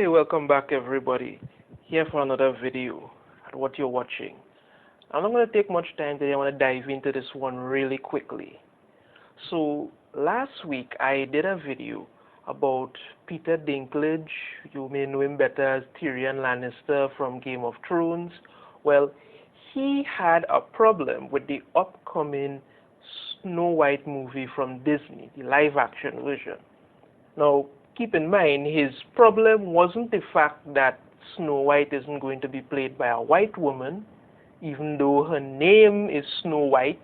Hey, welcome back everybody. Here for another video at what you're watching. I'm not going to take much time today. I want to dive into this one really quickly. So last week I did a video about Peter Dinklage. You may know him better as Tyrion Lannister from Game of Thrones. Well, he had a problem with the upcoming Snow White movie from Disney, the live action version. Now, keep in mind, his problem wasn't the fact that Snow White isn't going to be played by a white woman, even though her name is Snow White,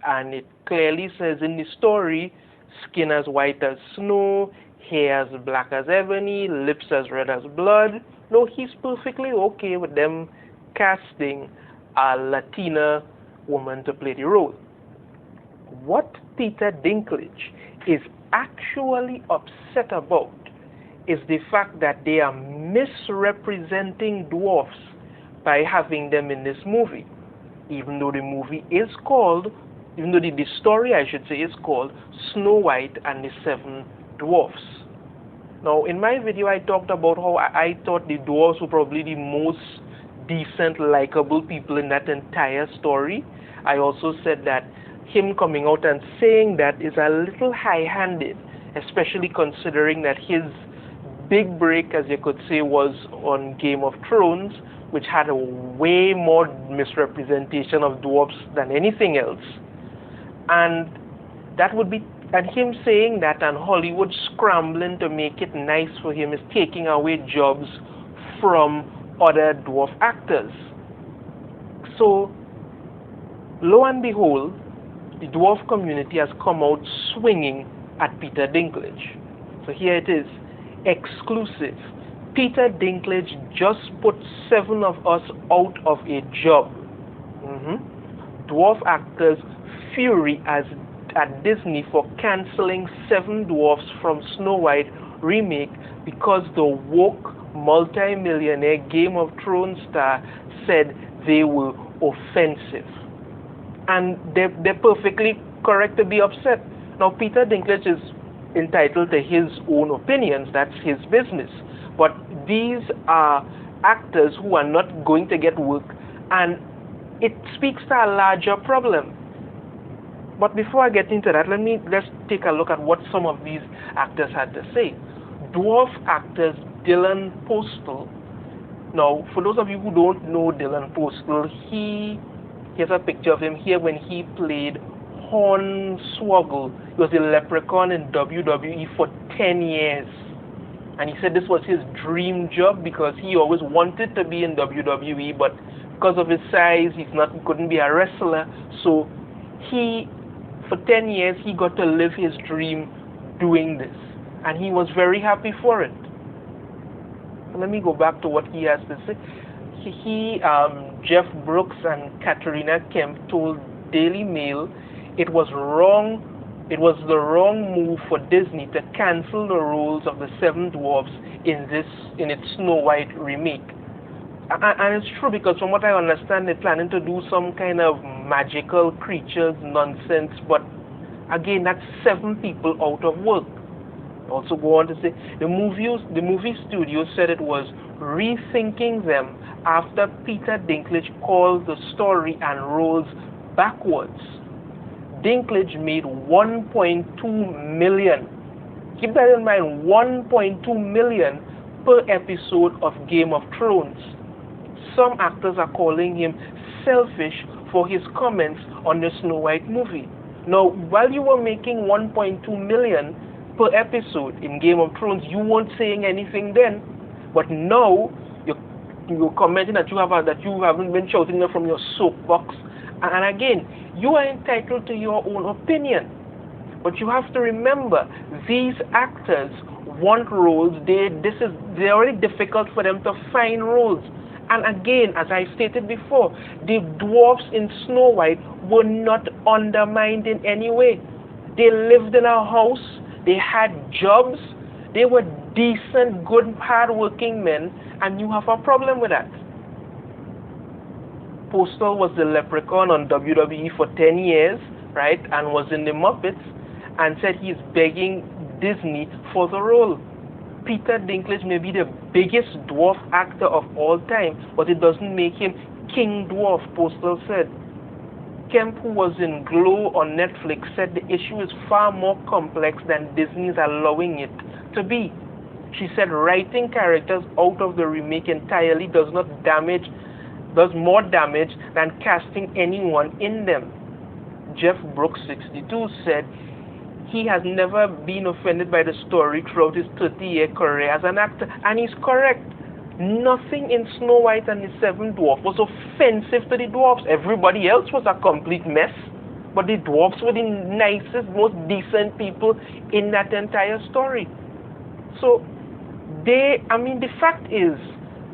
and it clearly says in the story, skin as white as snow, hair as black as ebony, lips as red as blood. No, he's perfectly okay with them casting a Latina woman to play the role. What Peter Dinklage is actually upset about is the fact that they are misrepresenting dwarfs by having them in this movie, even though the story, I should say, is called Snow White and the Seven Dwarfs. Now, in my video, I talked about how I thought the dwarfs were probably the most decent, likable people in that entire story. I also said that him coming out and saying that is a little high-handed, especially considering that his big break, as you could say, was on Game of Thrones, which had a way more misrepresentation of dwarfs than anything else. And him saying that and Hollywood scrambling to make it nice for him is taking away jobs from other dwarf actors. So, lo and behold, the dwarf community has come out swinging at Peter Dinklage. So here it is, exclusive. Peter Dinklage just put 7 of us out of a job. Dwarf actors fury at Disney for cancelling 7 Dwarfs from Snow White remake because the woke multi-millionaire Game of Thrones star said they were offensive. And they're perfectly correct to be upset. Now, Peter Dinklage is entitled to his own opinions. That's his business. But these are actors who are not going to get work, and it speaks to a larger problem. But before I get into that, let's take a look at what some of these actors had to say. Dwarf actors Dylan Postal. Now, for those of you who don't know Dylan Postal, here's a picture of him here when he played Hornswoggle. He was a leprechaun in WWE for 10 years. And he said this was his dream job because he always wanted to be in WWE, but because of his size, he couldn't be a wrestler. So for 10 years, he got to live his dream doing this. And he was very happy for it. Let me go back to what he has to say. Jeff Brooks and Katrina Kemp told Daily Mail it was the wrong move for Disney to cancel the roles of the 7 Dwarfs in its Snow White remake. And it's true, because from what I understand, they're planning to do some kind of magical creatures nonsense, but again, that's 7 people out of work. Also go on to say the movie studio said it was rethinking them after Peter Dinklage called the story and roles backwards. Dinklage made $1.2 million. Keep that in mind, $1.2 million per episode of Game of Thrones. Some actors are calling him selfish for his comments on the Snow White movie. Now, while you were making $1.2 million per episode in Game of Thrones, you weren't saying anything then, but now you're commenting that you haven't been shouting them from your soapbox. And again, you are entitled to your own opinion, but you have to remember, these actors want roles. They're already difficult for them to find roles. And again, as I stated before, the dwarfs in Snow White were not undermined in any way. They lived in a house. They had jobs. They were decent, good, hard-working men, and you have a problem with that. Postal was the leprechaun on WWE for 10 years, right, and was in the Muppets, and said he's begging Disney for the role. Peter Dinklage may be the biggest dwarf actor of all time, but it doesn't make him King Dwarf, Postal said. Kemp, who was in Glow on Netflix, said the issue is far more complex than Disney is allowing it to be. She said writing characters out of the remake entirely does more damage than casting anyone in them. Jeff Brooks, 62, said he has never been offended by the story throughout his 30-year career as an actor, and he's correct. Nothing in Snow White and the Seven Dwarfs was offensive to the dwarfs. Everybody else was a complete mess, but the dwarfs were the nicest, most decent people in that entire story. So the fact is,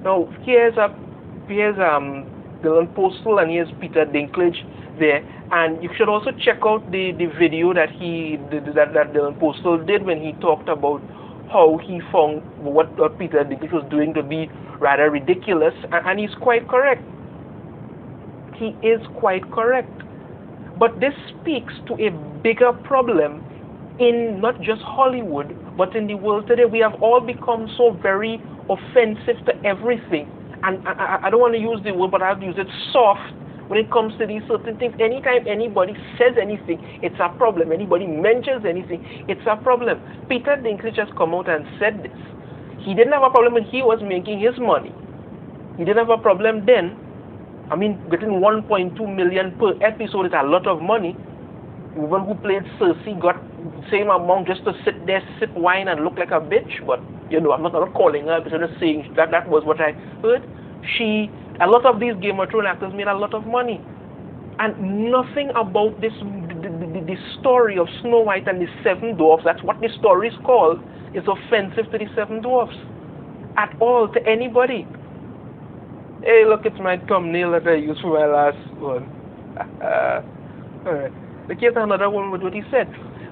now here's Dylan Postal and here's Peter Dinklage there, and you should also check out the video that that Dylan Postal did when he talked about how he found what Peter Dinklage was doing to be rather ridiculous, and he's quite correct. He is quite correct. But this speaks to a bigger problem in not just Hollywood, but in the world today. We have all become so very offensive to everything. And I don't want to use the word, but I have to use it, soft, when it comes to these certain things. Anytime anybody says anything, it's a problem. Anybody mentions anything, it's a problem. Peter Dinklage has come out and said this. He didn't have a problem when he was making his money. He didn't have a problem then. I mean, getting 1.2 million per episode is a lot of money. The woman who played Cersei got the same amount just to sit there, sip wine, and look like a bitch. But, I'm not calling her, but I'm just saying that was what I heard. A lot of these Game of Thrones actors made a lot of money. And nothing about this, the story of Snow White and the Seven Dwarfs, that's what the story is called, is offensive to the Seven Dwarfs. At all, to anybody. Hey, look, it's my thumbnail that I used for my last one. Alright. Here's another one with what he said.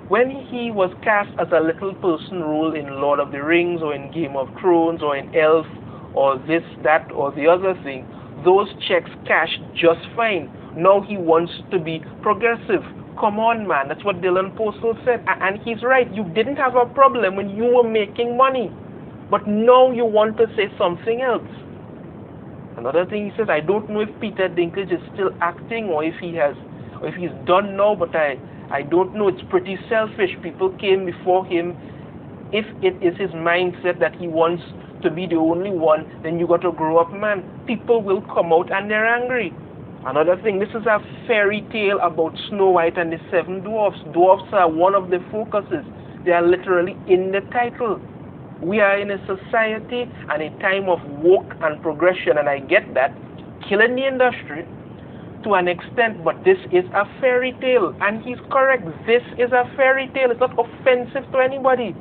When he was cast as a little person role in Lord of the Rings or in Game of Thrones or in Elf or this, that, or the other thing, those checks cashed just fine. Now he wants to be progressive. Come on, man. That's what Dylan Postal said. And he's right. You didn't have a problem when you were making money. But now you want to say something else. Another thing he says, I don't know if Peter Dinklage is still acting or if he's done now, but I don't know. It's pretty selfish. People came before him. If it is his mindset that he wants to be the only one, then you got to grow up, man. People will come out and they're angry. Another thing, this is a fairy tale about Snow White and the Seven Dwarfs. Dwarfs are one of the focuses. They are literally in the title. We are in a society and a time of woke and progression, and I get that, killing the industry to an extent, but this is a fairy tale, and he's correct. This is a fairy tale. It's not offensive to anybody.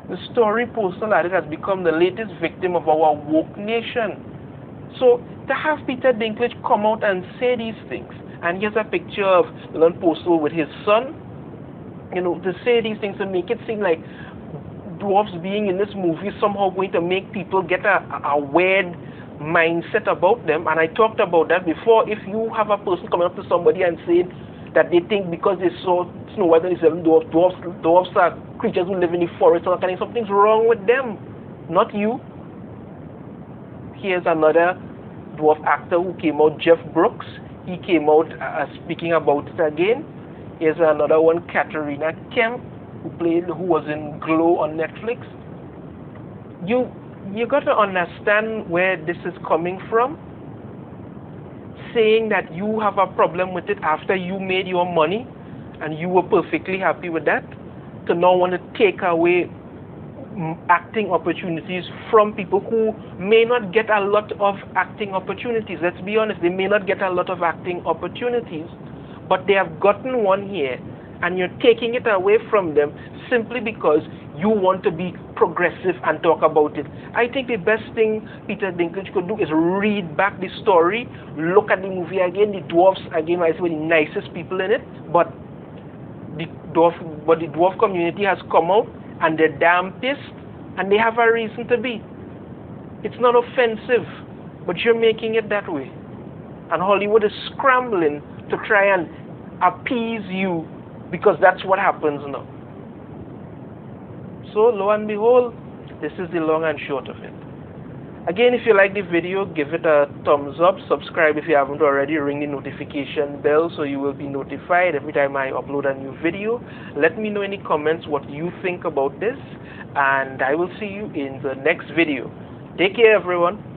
The story Postal added has become the latest victim of our woke nation. So to have Peter Dinklage come out and say these things, and here's a picture of Dylan Postal with his son, to say these things to make it seem like dwarfs being in this movie is somehow going to make people get a weird mindset about them. And I talked about that before. If you have a person coming up to somebody and saying that they think because they saw Snow White and the Seven Dwarfs, dwarfs are creatures who live in the forest, or something's wrong with them, not you. Here's another dwarf actor who came out, Jeff Brooks. He came out speaking about it again. Here's another one, Katrina Kemp, who was in Glow on Netflix. You got to understand where this is coming from. Saying that you have a problem with it after you made your money and you were perfectly happy with that, to now want to take away acting opportunities from people who may not get a lot of acting opportunities. Let's be honest, they may not get a lot of acting opportunities, but they have gotten one here, and you're taking it away from them simply because you want to be progressive and talk about it. I think the best thing Peter Dinklage could do is read back the story, look at the movie again. The dwarfs, again, I say, were the nicest people in it, but the dwarf community has come out and they're damn pissed, and they have a reason to be. It's not offensive, but you're making it that way. And Hollywood is scrambling to try and appease you because that's what happens now. So lo and behold, This is the long and short of it. Again, if you like the video, give it a thumbs up. Subscribe if you haven't already. Ring the notification bell so you will be notified every time I upload a new video. Let me know in the comments what you think about this, and I will see you in the next video. Take care, everyone.